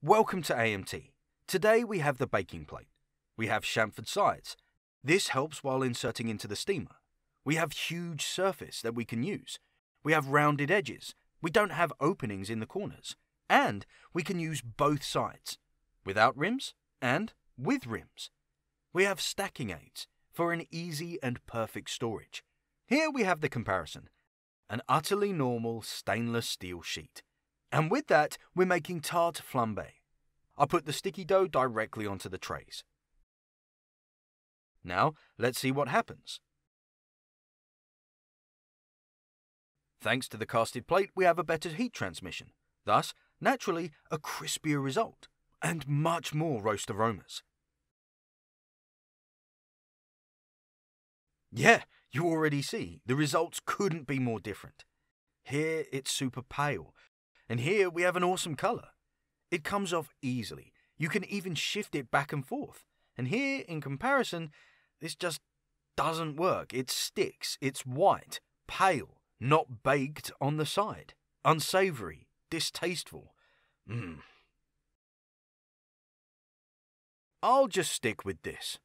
Welcome to AMT. Today we have the baking plate. We have chamfered sides. This helps while inserting into the steamer. We have huge surface that we can use. We have rounded edges. We don't have openings in the corners. And we can use both sides, without rims and with rims. We have stacking aids for an easy and perfect storage. Here we have the comparison. An utterly normal stainless steel sheet. And with that, we're making tarte flambe. I put the sticky dough directly onto the trays. Now, let's see what happens. Thanks to the casted plate, we have a better heat transmission. Thus, naturally, a crispier result, and much more roast aromas. Yeah, you already see, the results couldn't be more different. Here, it's super pale. And here we have an awesome colour. It comes off easily. You can even shift it back and forth. And here, in comparison, this just doesn't work. It sticks. It's white, pale, not baked on the side. Unsavoury, distasteful. I'll just stick with this.